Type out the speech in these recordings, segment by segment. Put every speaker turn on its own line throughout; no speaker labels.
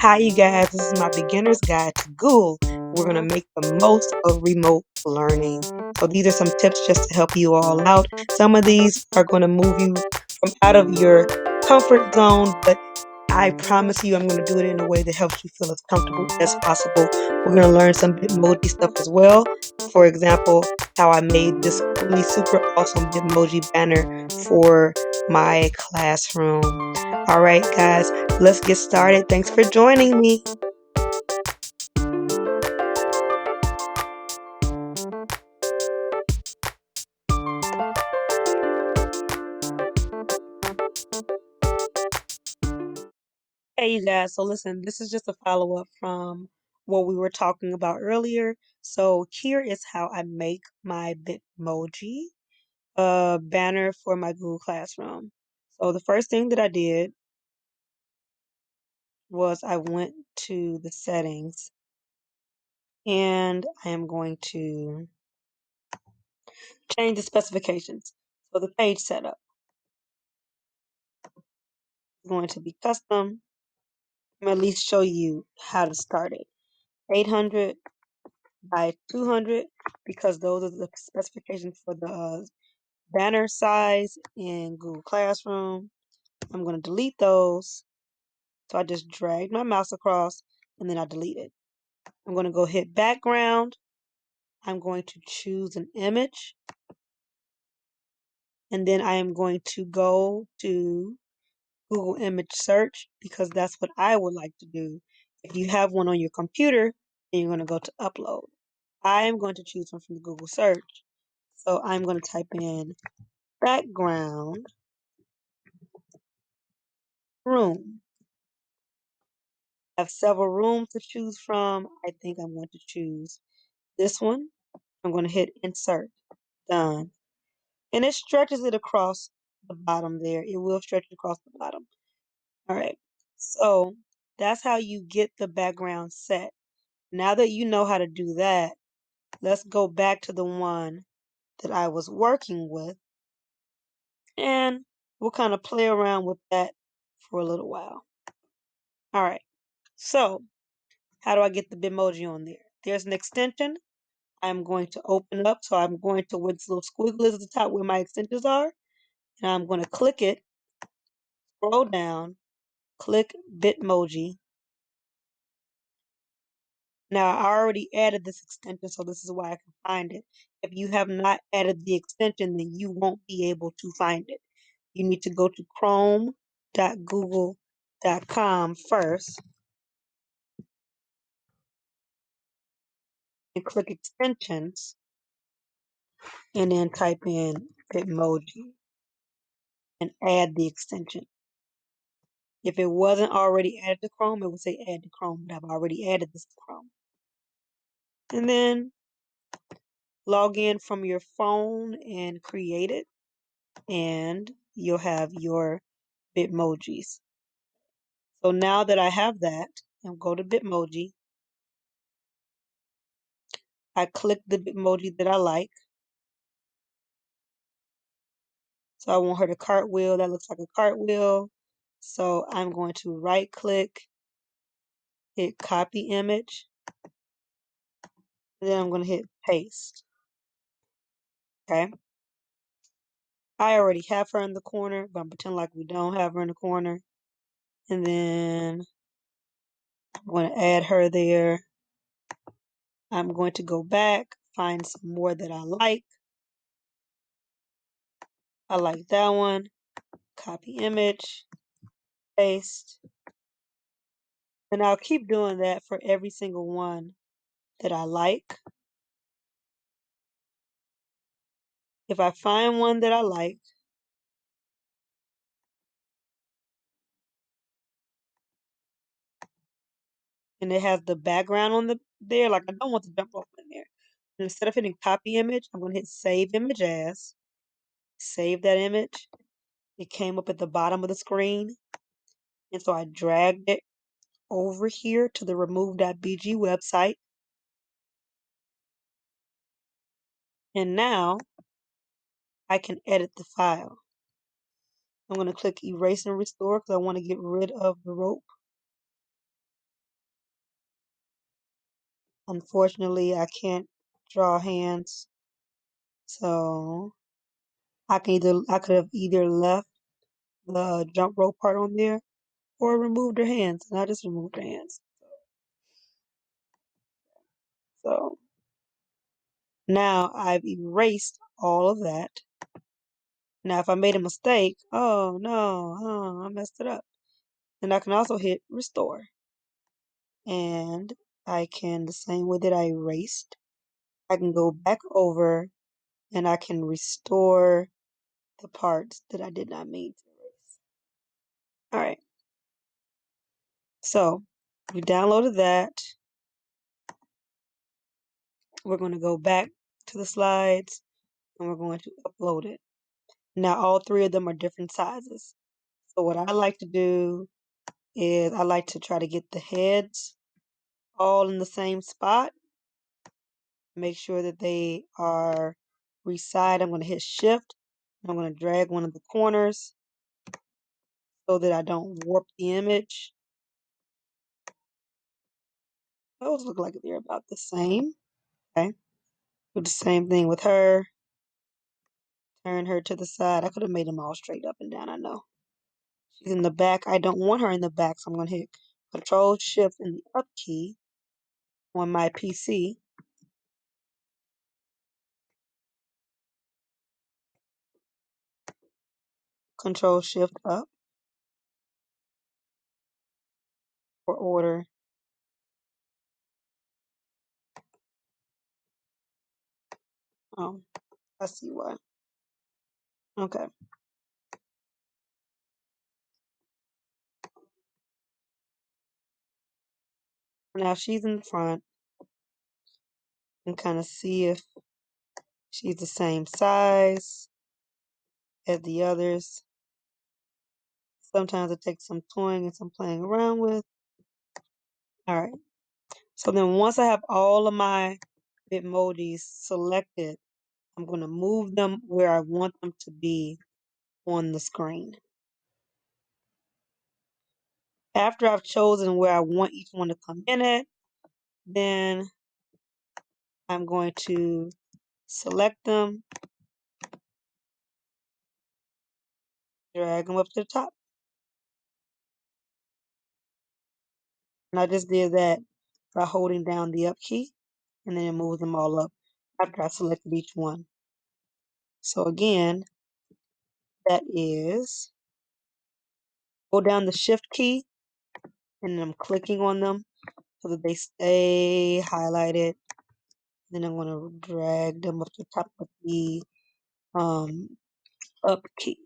Hi, you guys. This is my beginner's guide to Google. We're going to make the most of remote learning. So, these are some tips just to help you all out. Some of these are going to move you from out of your comfort zone, but I promise you I'm going to do it in a way that helps you feel as comfortable as possible. We're going to learn some Bitmoji stuff as well. For example, how I made this really super awesome Bitmoji banner for my classroom. All right, guys, let's get started. Thanks for joining me. Hey, you guys. So, listen, this is just a follow up from what we were talking about earlier. So, here is how I make my Bitmoji banner for my Google Classroom. So, the first thing that I did was I went to the settings and I am going to change the specifications. So, the page setup is going to be custom. I'm going to at least show you how to start it. 800 by 200 because those are the specifications for the banner size in Google Classroom. I'm going to delete those. So I just drag my mouse across and then I delete it. I'm going to go hit background. I'm going to choose an image and then I am going to go to Google image search because that's what I would like to do. If you have one on your computer, then you're going to go to upload. I am going to choose one from the Google search. So I'm going to type in background room. I have several rooms to choose from. I think I'm going to choose this one. I'm going to hit insert. Done. And it stretches it across the bottom there. It will stretch it across the bottom. All right. So that's how you get the background set. Now that you know how to do that, let's go back to the one that I was working with and we'll kind of play around with that for a little while. All right. So how do I get the Bitmoji on there? There's an extension. I'm going to open it up. So I'm going to where this little squiggle is at the top where my extensions are. And I'm going to click it, scroll down, click Bitmoji. Now I already added this extension, so this is why I can find it. If you have not added the extension, then you won't be able to find it. You need to go to chrome.google.com first and click extensions and then type in Bitmoji and add the extension. If it wasn't already added to Chrome, it would say add to Chrome, but I've already added this to Chrome. And then log in from your phone and create it, and you'll have your Bitmojis. So now that I have that, I'll go to Bitmoji. I click the Bitmoji that I like. So I want her to cartwheel. That looks like a cartwheel. So I'm going to right click, hit copy image, and then I'm going to hit paste. Okay. I already have her in the corner, but I'm pretending like we don't have her in the corner. And then I'm going to add her there. I'm going to go back, find some more that I like. I like that one. Copy image, paste. And I'll keep doing that for every single one that I like. If I find one that I like, and it has the background on there, like I don't want to jump off in there. And instead of hitting copy image, I'm going to hit save image as. Save that image. It came up at the bottom of the screen. And so I dragged it over here to the remove.bg website. And now I can edit the file. I'm going to click erase and restore because I want to get rid of the rope. Unfortunately, I can't draw hands, so I could have either left the jump rope part on there or removed her hands, and I just removed her hands. So now I've erased all of that. Now, if I made a mistake, oh no, oh, I messed it up. Then I can also hit restore. And I can, the same way that I erased, I can go back over and I can restore the parts that I did not mean to erase. All right. So we downloaded that. We're going to go back to the slides and we're going to upload it. Now, all three of them are different sizes. So what I like to do is I like to try to get the heads all in the same spot. Make sure that they are reside. I'm going to hit shift. I'm going to drag one of the corners so that I don't warp the image. Those look like they're about the same. Okay. Do the same thing with her. Turn her to the side. I could have made them all straight up and down, I know. She's in the back. I don't want her in the back, so I'm going to hit Control Shift and the up key on my PC. Control Shift up for order. I see why. Okay. Now she's in the front and kind of see if she's the same size as the others. Sometimes it takes some toying and some playing around with. All right. So then once I have all of my Bitmojis selected, I'm going to move them where I want them to be on the screen. After I've chosen where I want each one to come in at, then I'm going to select them, drag them up to the top. And I just did that by holding down the up key, and then it moves them all up after I selected each one. So again, that is, hold down the shift key, and I'm clicking on them so that they stay highlighted. Then I'm going to drag them up to the top of the up key.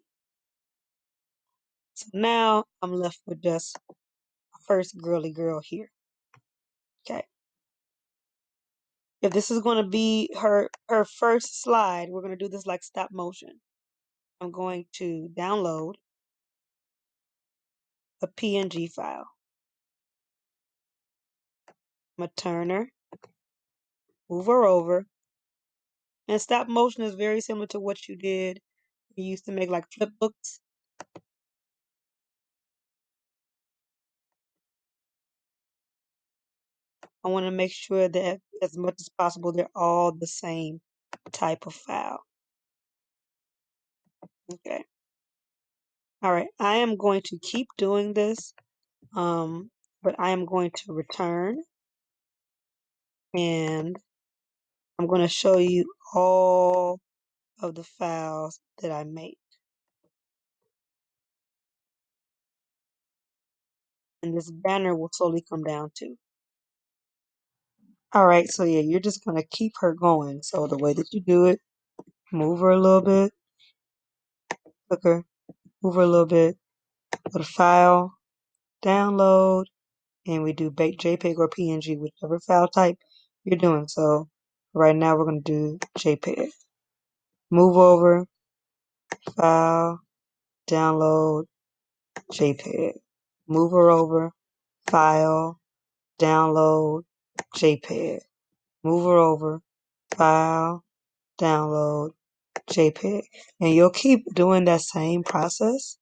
So now I'm left with just first girly girl here. Okay. If this is going to be her first slide, we're going to do this like stop motion. I'm going to download a PNG file. I'm going to turn her, move her over, and stop motion is very similar to what you did. You used to make like flip books. I want to make sure that as much as possible, they're all the same type of file. Okay. All right. I am going to keep doing this, but I am going to return and I'm going to show you all of the files that I make. And this banner will slowly come down too. All right, so yeah, you're just going to keep her going. So the way that you do it, move her a little bit, click her, move her a little bit, go to File, Download, and we do JPEG or PNG, whichever file type you're doing. So right now we're going to do JPEG. Move over, File, Download, JPEG. Move her over, File, Download, JPEG. Move her over, File, Download, JPEG. And you'll keep doing that same process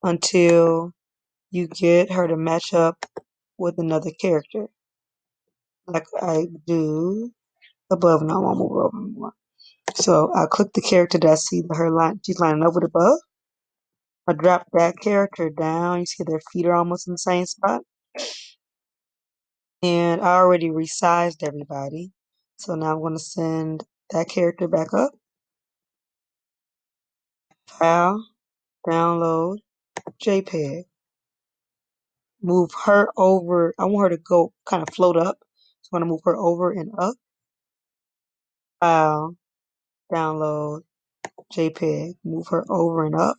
until you get her to match up with another character. like I do above. Now I won't move over anymore. So I click the character that I see her line. She's lining up with above. I drop that character down. You see their feet are almost in the same spot. And I already resized everybody. So now I'm going to send that character back up. File, download, JPEG. Move her over. I want her to go kind of float up. So I'm going to move her over and up. File, download, JPEG. Move her over and up.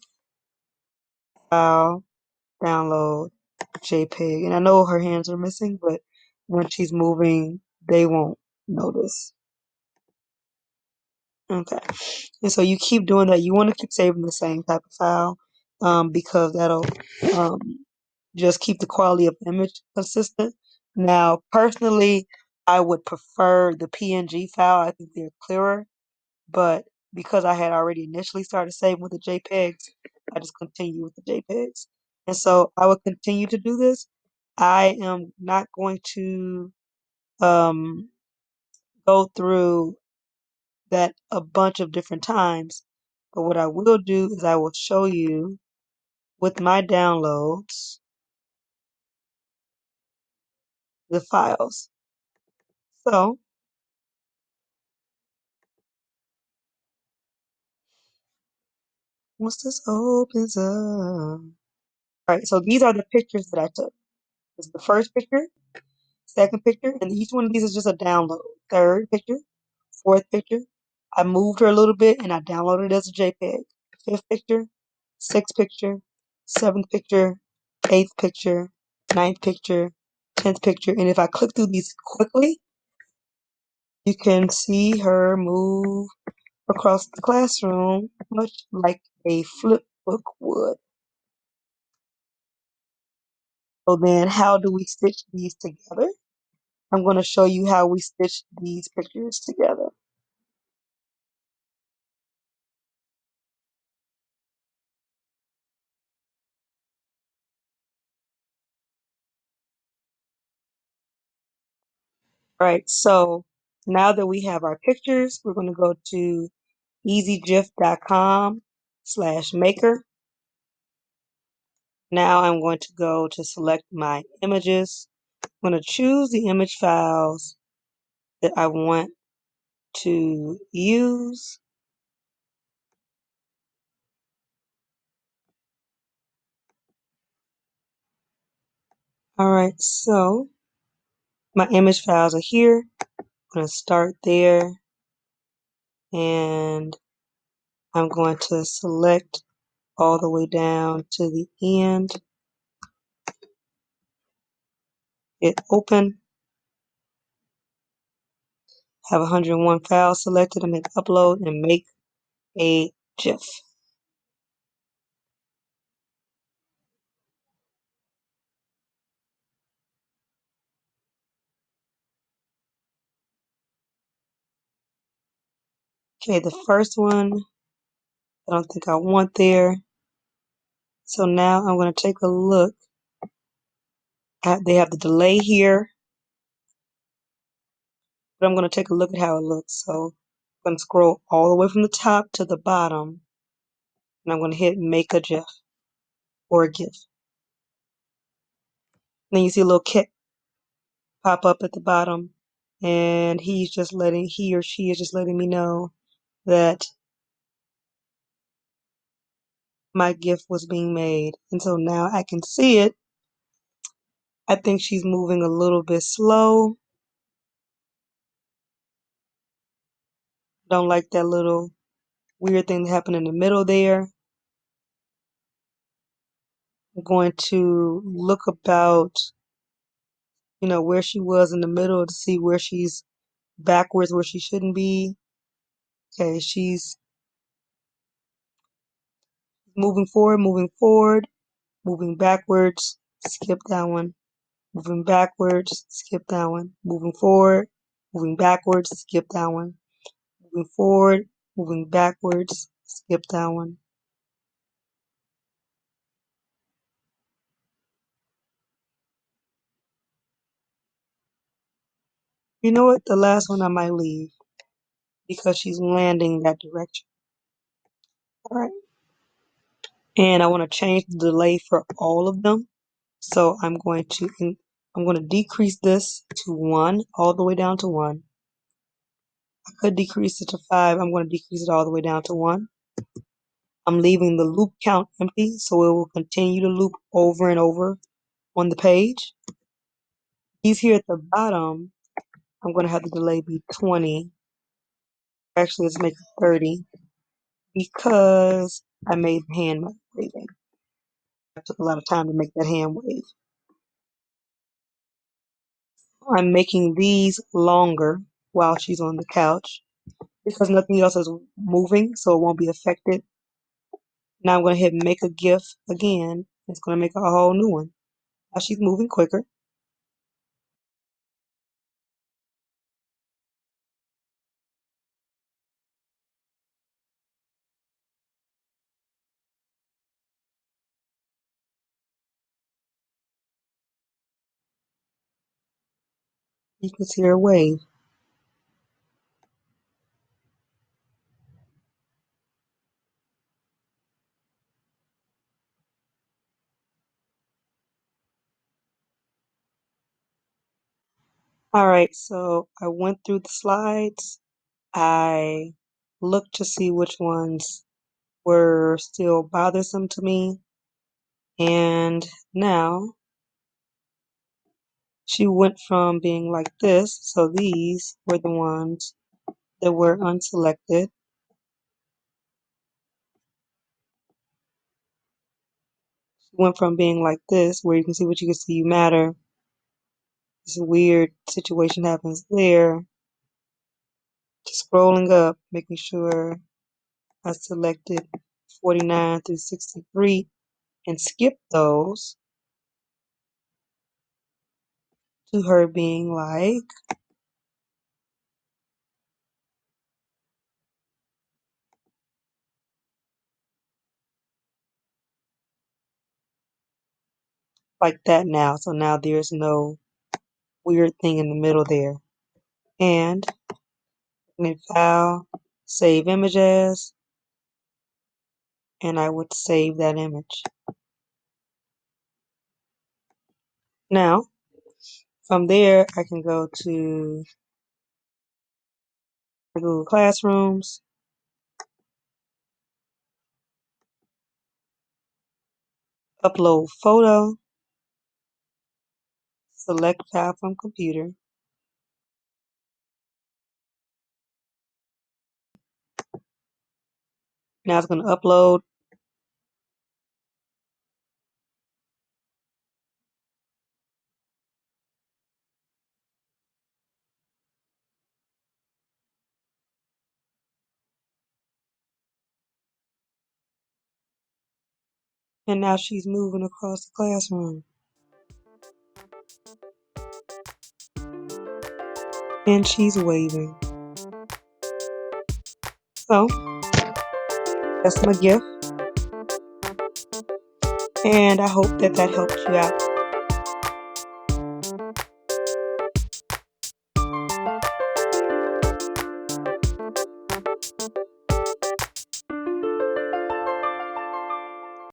File, download, JPEG. And I know her hands are missing, but when she's moving, they won't notice. Okay. And so you keep doing that. You want to keep saving the same type of file because that'll um, just keep the quality of image consistent. Now, personally, I would prefer the PNG file. I think they're clearer, but because I had already initially started saving with the JPEGs, I just continue with the JPEGs. And so I will continue to do this. I am not going to um, go through that a bunch of different times, but what I will do is I will show you with my downloads the files. So once this opens up. All right, so these are the pictures that I took. This is the first picture, second picture, and each one of these is just a download. Third picture, fourth picture. I moved her a little bit and I downloaded it as a JPEG. Fifth picture, sixth picture, seventh picture, eighth picture, ninth picture, 10th picture. And if I click through these quickly, you can see her move across the classroom, much like a flip book would. So then how do we stitch these together? I'm going to show you how we stitch these pictures together. All right, so now that we have our pictures, we're going to go to easygif.com/maker. Now I'm going to go to select my images. I'm going to choose the image files that I want to use. All right, so my image files are here. I'm going to start there and I'm going to select all the way down to the end. Hit open. Have 101 files selected and hit upload and make a GIF. Okay, the first one, I don't think I want there. So now I'm going to take a look at, they have the delay here, but I'm going to take a look at how it looks. So I'm going to scroll all the way from the top to the bottom and I'm going to hit make a GIF or a GIF. Then you see a little kit pop up at the bottom and he or she is just letting me know that my GIF was being made. And so now I can see it. I think she's moving a little bit slow. Don't like that little weird thing that happened in the middle there. I'm going to look about, where she was in the middle to see where she's backwards where she shouldn't be. Okay, she's moving forward, moving backwards, skip that one. Moving backwards, skip that one. Moving forward, moving backwards, skip that one. Moving forward, moving backwards, skip that one. You know what? The last one I might leave because she's landing that direction. All right. And I want to change the delay for all of them. So I'm going to decrease this to 1, all the way down to 1. I could decrease it to 5. I'm going to decrease it all the way down to 1. I'm leaving the loop count empty, so it will continue to loop over and over on the page. These here at the bottom, I'm going to have the delay be 20. Actually, let's make it 30 because I made hand waving. It took a lot of time to make that hand wave. I'm making these longer while she's on the couch because nothing else is moving, so it won't be affected. Now I'm going to hit make a GIF again. It's going to make a whole new one. Now she's moving quicker. You can see her wave. All right, so I went through the slides. I looked to see which ones were still bothersome to me. And now she went from being like this. So these were the ones that were unselected. She went from being like this, where you can see what you can see you matter. This weird situation happens there. To scrolling up, making sure I selected 49 through 63 and skip those to her being like that now. So now there's no weird thing in the middle there. And in file, save image as, and I would save that image. Now, from there, I can go to Google Classrooms, upload photo, select file from computer. Now it's going to upload. And now she's moving across the classroom. And she's waving. So, that's my gift. And I hope that helped you out.